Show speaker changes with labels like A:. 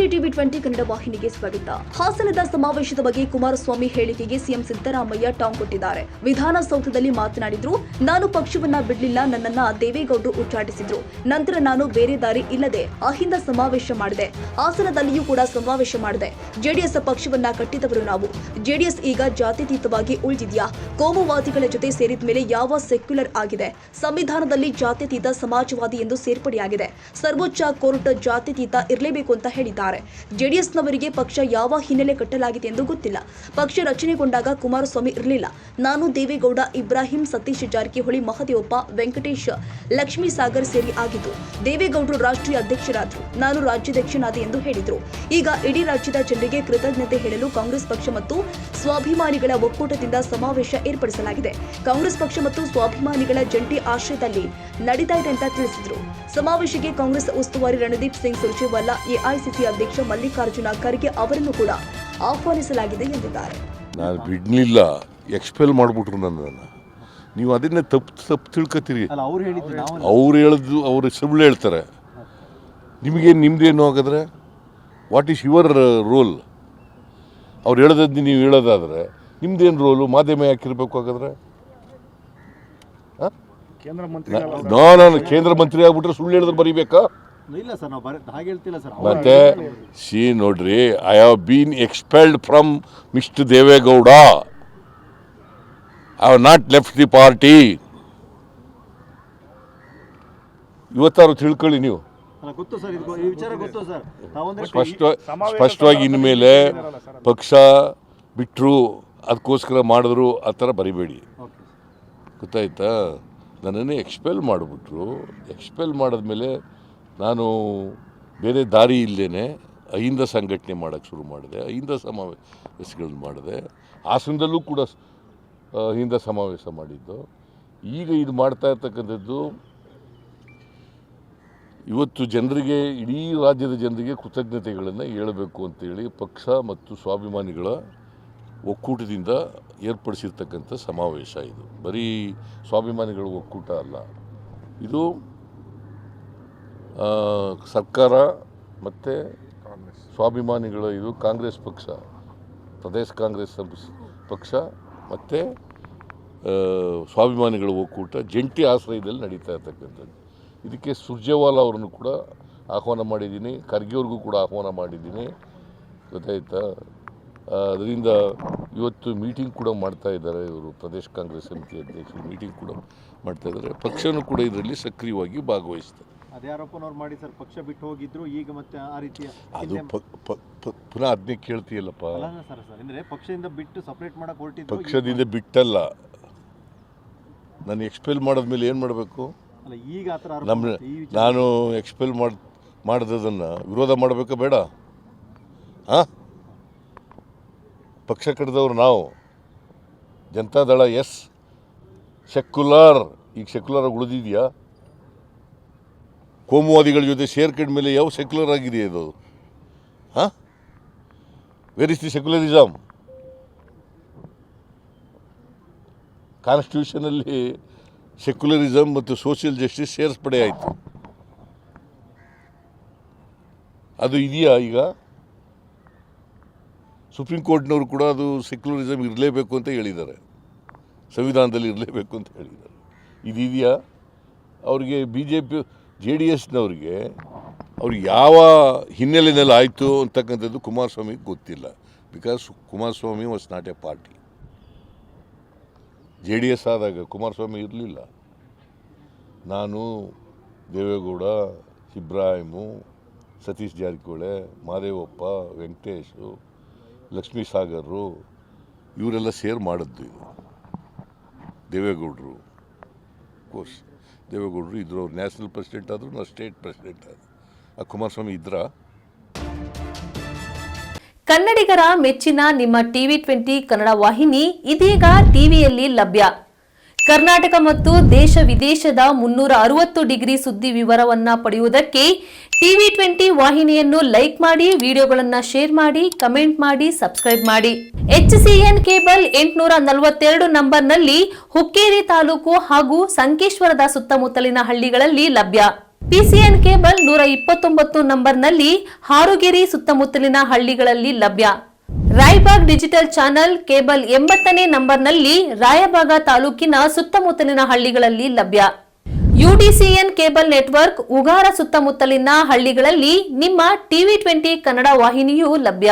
A: ನಮಸ್ತೆ ಟಿವಿ 20 ಕನ್ನಡ ವಾಹಿನಿಗೆ ಸ್ವಾಗತ. ಹಾಸನದ ಸಮಾವೇಶದ ಬಗ್ಗೆ ಕುಮಾರಸ್ವಾಮಿ ಹೇಳಿಕೆಗೆ ಸಿಎಂ ಸಿದ್ದರಾಮಯ್ಯ ಟಾಂಗ್ ಕೊಟ್ಟಿದ್ದಾರೆ. ವಿಧಾನಸೌಧದಲ್ಲಿ ಮಾತನಾಡಿದ್ರು, ನಾನು ಪಕ್ಷವನ್ನ ಬಿಡಲಿಲ್ಲ, ನನ್ನನ್ನ ದೇವೇಗೌಡರು ಉಚ್ಚಾಟಿಸಿದ್ರು. ನಂತರ ನಾನು ಬೇರೆ ದಾರಿ ಇಲ್ಲದೆ ಅಹಿಂದ ಸಮಾವೇಶ ಮಾಡಿದೆ. ಹಾಸನದಲ್ಲಿಯೂ ಕೂಡ ಸಮಾವೇಶ ಮಾಡಿದೆ. ಜೆಡಿಎಸ್ ಪಕ್ಷವನ್ನ ಕಟ್ಟಿದವರು ನಾವು. ಜೆಡಿಎಸ್ ಈಗ ಜಾತ್ಯತೀತವಾಗಿ ಉಳಿದಿದ್ಯಾ? ಕೋಮುವಾದಿಗಳ ಜೊತೆ ಸೇರಿದ ಮೇಲೆ ಯಾವ ಸೆಕ್ಯುಲರ್ ಆಗಿದೆ? ಸಂವಿಧಾನದಲ್ಲಿ ಜಾತ್ಯತೀತ ಸಮಾಜವಾದಿ ಎಂದು ಸೇರ್ಪಡೆಯಾಗಿದೆ. ಸರ್ವೋಚ್ಚ ಕೋರ್ಟ್ ಜಾತ್ಯತೀತ ಇರಲೇಬೇಕು ಅಂತ ಹೇಳಿದ್ದಾರೆ. ಜೆಡಿಎಸ್ನವರಿಗೆ ಪಕ್ಷ ಯಾವ ಹಿನ್ನೆಲೆ ಕಟ್ಟಲಾಗಿದೆ ಎಂದು ಗೊತ್ತಿಲ್ಲ. ಪಕ್ಷ ರಚನೆಗೊಂಡಾಗ ಕುಮಾರಸ್ವಾಮಿ ಇರಲಿಲ್ಲ. ನಾನು, ದೇವೇಗೌಡ, ಇಬ್ರಾಹಿಂ, ಸತೀಶ್ ಜಾರಕಿಹೊಳಿ, ಮಹದೇವಪ್ಪ, ವೆಂಕಟೇಶ್, ಲಕ್ಷ್ಮೀ ಸಾಗರ್ ಸೇರಿ ಆಗಿದ್ದು. ದೇವೇಗೌಡರು ರಾಷ್ಟ್ರೀಯ ಅಧ್ಯಕ್ಷರಾದರು, ನಾನು ರಾಜ್ಯಾಧ್ಯಕ್ಷನಾದೆ ಎಂದು ಹೇಳಿದರು. ಈಗ ಇಡೀ ರಾಜ್ಯದ ಜನರಿಗೆ ಕೃತಜ್ಞತೆ ಹೇಳಲು ಕಾಂಗ್ರೆಸ್ ಪಕ್ಷ ಮತ್ತು ಸ್ವಾಭಿಮಾನಿಗಳ ಒಕ್ಕೂಟದಿಂದ ಸಮಾವೇಶ ಏರ್ಪಡಿಸಲಾಗಿದೆ. ಕಾಂಗ್ರೆಸ್ ಪಕ್ಷ ಮತ್ತು ಸ್ವಾಭಿಮಾನಿಗಳ ಜಂಟಿ ಆಶ್ರಯದಲ್ಲಿ ನಡೀತಾ ಇದೆ ಅಂತ ತಿಳಿಸಿದರು. ಸಮಾವೇಶಕ್ಕೆ ಕಾಂಗ್ರೆಸ್ ಉಸ್ತುವಾರಿ ರಣದೀಪ್ ಸಿಂಗ್ ಸುರ್ಜೇವಾಲಾ, ಎಐಸಿಸಿ ಅಧ್ಯಕ್ಷ ಮಲ್ಲಿಕಾರ್ಜುನ ಖರ್ಗೆ ಅವರನ್ನು ಕೂಡ ಆಹ್ವಾನಿಸಲಾಗಿದೆ ಎಂದಿದ್ದಾರೆ.
B: ನಾನು ಬಿಡ್ಲಿಲ್ಲ, ಎಕ್ಸ್ಪೆಲ್ ಮಾಡಿಬಿಟ್ರು ನನ್ನನ್ನು. ನೀವು ಅದನ್ನೇ ತಪ್ಪು ತಿಳ್ಕೊತೀರಿ. ಅವ್ರು ಹೇಳಿದ್ದು ಅವ್ರು ಸುಳ್ಳು ಹೇಳ್ತಾರೆ. ನಿಮ್ದೇನು ಹಾಗಾದ್ರೆ ವಾಟ್ ಈಸ್ ಯುವರ್ ರೋಲ್? ಅವ್ರು ಹೇಳೋದದ್ದು ನೀವು ಹೇಳೋದಾದ್ರೆ ನಿಮ್ದೇನು ರೋಲು? ಮಾಧ್ಯಮ ಯಾಕಿರ್ಬೇಕು ಹಾಗಾದ್ರೆ? ನಾನು ಕೇಂದ್ರ ಮಂತ್ರಿ ಆಗ್ಬಿಟ್ರೆ ಸುಳ್ಳು ಹೇಳಿದ್ರೆ ಬರೀಬೇಕಾ? ಮತ್ತೆ ನೋಡ್ರಿ, I have been expelled from mister Deve Gowda. I have not left the party. ಇವತ್ತಾರು ತಿಳ್ಕೊಳ್ಳಿ ನೀವು. ಸ್ಪಷ್ಟವಾಗಿ ಇನ್ಮೇಲೆ ಪಕ್ಷ ಬಿಟ್ಟರು, ಅದಕ್ಕೋಸ್ಕರ ಮಾಡಿದ್ರು ಆ ಥರ ಬರಿಬೇಡಿ. ಗೊತ್ತಾಯ್ತಾ? ನನ್ನನ್ನೇ ಎಕ್ಸ್ಪೆಲ್ ಮಾಡಿಬಿಟ್ರು. ಎಕ್ಸ್ಪೆಲ್ ಮಾಡಿದ್ಮೇಲೆ ನಾನು ಬೇರೆ ದಾರಿ ಇಲ್ಲದೇ ಅಹಿಂದ ಸಂಘಟನೆ ಮಾಡೋಕ್ಕೆ ಶುರು ಮಾಡಿದೆ. ಅಹಿಂದ ಸಮಾವೇಶಗಳನ್ನು ಮಾಡಿದೆ. ಹಾಸನದಲ್ಲೂ ಕೂಡ ಅಹಿಂದ ಸಮಾವೇಶ ಮಾಡಿದ್ದು. ಈಗ ಇದು ಮಾಡ್ತಾ ಇರ್ತಕ್ಕಂಥದ್ದು ಇವತ್ತು ಜನರಿಗೆ, ಇಡೀ ರಾಜ್ಯದ ಜನರಿಗೆ ಕೃತಜ್ಞತೆಗಳನ್ನು ಹೇಳಬೇಕು ಅಂತೇಳಿ ಪಕ್ಷ ಮತ್ತು ಸ್ವಾಭಿಮಾನಿಗಳ ಒಕ್ಕೂಟದಿಂದ ಏರ್ಪಡಿಸಿರ್ತಕ್ಕಂಥ ಸಮಾವೇಶ. ಇದು ಬರೀ ಸ್ವಾಭಿಮಾನಿಗಳ ಒಕ್ಕೂಟ ಅಲ್ಲ, ಇದು ಸರ್ಕಾರ ಮತ್ತು ಸ್ವಾಭಿಮಾನಿಗಳ, ಇದು ಕಾಂಗ್ರೆಸ್ ಪಕ್ಷ, ಪ್ರದೇಶ ಕಾಂಗ್ರೆಸ್ ಪಕ್ಷ ಮತ್ತು ಸ್ವಾಭಿಮಾನಿಗಳ ಒಕ್ಕೂಟ ಜಂಟಿ ಆಶ್ರಯದಲ್ಲಿ ನಡೀತಾ ಇರ್ತಕ್ಕಂಥದ್ದು. ಇದಕ್ಕೆ ಸುರ್ಜೇವಾಲಾ ಅವರನ್ನು ಕೂಡ ಆಹ್ವಾನ ಮಾಡಿದ್ದೀನಿ, ಖರ್ಗೆ ಅವ್ರಿಗೂ ಕೂಡ ಆಹ್ವಾನ ಮಾಡಿದ್ದೀನಿ. ಗೊತ್ತಾಯ್ತಾ? ಅದರಿಂದ ಇವತ್ತು ಮೀಟಿಂಗ್ ಕೂಡ ಮಾಡ್ತಾ ಇದ್ದಾರೆ. ಇವರು ಪ್ರದೇಶ ಕಾಂಗ್ರೆಸ್ ಸಮಿತಿ ಅಧ್ಯಕ್ಷರು ಮೀಟಿಂಗ್ ಕೂಡ ಮಾಡ್ತಾ ಇದ್ದಾರೆ. ಪಕ್ಷನೂ ಕೂಡ ಇದರಲ್ಲಿ ಸಕ್ರಿಯವಾಗಿ ಭಾಗವಹಿಸ್ತಾರೆ.
C: ಅದೇ ಆರೋಪನವ್ರು ಮಾಡಿ ಸರ್, ಪಕ್ಷ ಬಿಟ್ಟು ಹೋಗಿದ್ರು, ಈಗ ಮತ್ತೆ ಆ ರೀತಿಯ
B: ಅದು ಪುನಃ ಅದನ್ನೇ ಕೇಳ್ತೀಯಲ್ಲಪ್ಪ.
C: ಅಂದ್ರೆ ಪಕ್ಷದಿಂದ ಬಿಟ್ಟು ಸಪರೇಟ್ ಮಾಡಕ್ಕೆ ಹೊರಟಿದ್ರು.
B: ಪಕ್ಷದಿಂದ ಬಿಟ್ಟಲ್ಲ, ನಾನು ಎಕ್ಸ್ಪೆಲ್ ಮಾಡಿದ್ಮೇಲೆ ಏನು ಮಾಡಬೇಕು?
C: ಈಗ ಆ ಥರ
B: ನಾನು ಎಕ್ಸ್ಪೆಲ್ ಮಾಡಿದ್ದನ್ನು ವಿರೋಧ ಮಾಡಬೇಕಾ ಬೇಡ? ಹಾಂ, ಪಕ್ಷ ಕಟ್ಟಿದವರು ನಾವು, ಜನತಾದಳ ಎಸ್ ಸೆಕ್ಯುಲರ್. ಈಗ ಸೆಕ್ಯುಲರ್ ಆಗಿ ಉಳಿದಿದೆಯಾ? ಕೋಮುವಾದಿಗಳ ಜೊತೆ ಸೇರ್ಕೊಂಡ ಮೇಲೆ ಯಾವ ಸೆಕ್ಯುಲರ್ ಆಗಿದೆ ಇದು? ಹಾಂ, ವೇರ್ ಇಸ್ ದಿ ಸೆಕ್ಯುಲರಿಸಮ್? ಕಾನ್ಸ್ಟಿಟ್ಯೂಷನಲ್ಲಿ ಸೆಕ್ಯುಲರಿಸಮ್ ಮತ್ತು ಸೋಷಿಯಲ್ ಜಸ್ಟಿಸ್ ಸೇರಿಸ್ಪಡೆ ಆಯಿತು. ಅದು ಇದೆಯಾ ಈಗ? ಸುಪ್ರೀಂ ಕೋರ್ಟ್ನವರು ಕೂಡ ಅದು ಸೆಕ್ಯುಲರಿಸಮ್ ಇರಲೇಬೇಕು ಅಂತ ಹೇಳಿದ್ದಾರೆ, ಸಂವಿಧಾನದಲ್ಲಿ ಇರಲೇಬೇಕು ಅಂತ ಹೇಳಿದ್ದಾರೆ. ಇದೆಯಾ? ಅವ್ರಿಗೆ BJP JDSನವ್ರಿಗೆ ಅವ್ರಿಗೆ ಯಾವ ಹಿನ್ನೆಲೆಯಲ್ಲಿ ಆಯಿತು ಅಂತಕ್ಕಂಥದ್ದು ಕುಮಾರಸ್ವಾಮಿಗೆ ಗೊತ್ತಿಲ್ಲ. Because Kumaraswamy was not A party. JDS ಆದಾಗ ಕುಮಾರಸ್ವಾಮಿ ಇರಲಿಲ್ಲ. ನಾನು, ದೇವೇಗೌಡ, ಇಬ್ರಾಹಿಮು, ಸತೀಶ್ ಜಾರಕಿಹೊಳಿ, ಮಹದೇವಪ್ಪ, ವೆಂಕಟೇಶು, ಲಕ್ಷ್ಮೀ ಸಾಗರು, ಇವರೆಲ್ಲ ಸೇರಿ ಮಾಡಿದ್ದು ಇದು. ದೇವೇಗೌಡರು ಕೋರ್ಸ್ ದೇವೇಗೌಡರು ಇದ್ರು. ಅವ್ರು ನ್ಯಾಷನಲ್ ಪ್ರೆಸಿಡೆಂಟ್ ಆದರು, ನಾವು ಸ್ಟೇಟ್ ಪ್ರೆಸಿಡೆಂಟ್ ಆದರು. ಆ ಕುಮಾರಸ್ವಾಮಿ ಇದ್ರಾ?
D: ಕನ್ನಡಿಗರ ಮೆಚ್ಚಿನ ನಿಮ್ಮ ಟಿವಿ 20 ಕನ್ನಡ ವಾಹಿನಿ ಇದೀಗ ಟಿವಿಯಲ್ಲಿ ಲಭ್ಯ. ಕರ್ನಾಟಕ ಮತ್ತು ದೇಶ ವಿದೇಶದ 360 ಡಿಗ್ರಿ ಸುದ್ದಿ ವಿವರವನ್ನ ಪಡೆಯುವುದಕ್ಕೆ ಟಿವಿ 20 ವಾಹಿನಿಯನ್ನು ಲೈಕ್ ಮಾಡಿ, ವಿಡಿಯೋಗಳನ್ನು ಶೇರ್ ಮಾಡಿ, ಕಮೆಂಟ್ ಮಾಡಿ, ಸಬ್ಸ್ಕ್ರೈಬ್ ಮಾಡಿ. HCN ಕೇಬಲ್ 842 ನಂಬರ್ನಲ್ಲಿ ಹುಕ್ಕೇರಿ ತಾಲೂಕು ಹಾಗೂ ಸಂಕೇಶ್ವರದ ಸುತ್ತಮುತ್ತಲಿನ ಹಳ್ಳಿಗಳಲ್ಲಿ ಲಭ್ಯ. ಪಿಸಿಎನ್ ಕೇಬಲ್ 129 ನಂಬರ್ನಲ್ಲಿ ಹಾರುಗೆರೆ ಸುತ್ತಮುತ್ತಲಿನ ಹಳ್ಳಿಗಳಲ್ಲಿ ಲಭ್ಯ. ರಾಯಬಾಗ್ ಡಿಜಿಟಲ್ ಚಾನೆಲ್ ಕೇಬಲ್ 80ನೇ ನಂಬರ್ನಲ್ಲಿ ರಾಯಬಾಗ ತಾಲೂಕಿನ ಸುತ್ತಮುತ್ತಲಿನ ಹಳ್ಳಿಗಳಲ್ಲಿ ಲಭ್ಯ. ಯುಡಿಸಿಎನ್ ಕೇಬಲ್ ನೆಟ್ವರ್ಕ್ ಉಗಾರ ಸುತ್ತಮುತ್ತಲಿನ ಹಳ್ಳಿಗಳಲ್ಲಿ ನಿಮ್ಮ ಟಿವಿ 20 ಕನ್ನಡ ವಾಹಿನಿಯೂ ಲಭ್ಯ.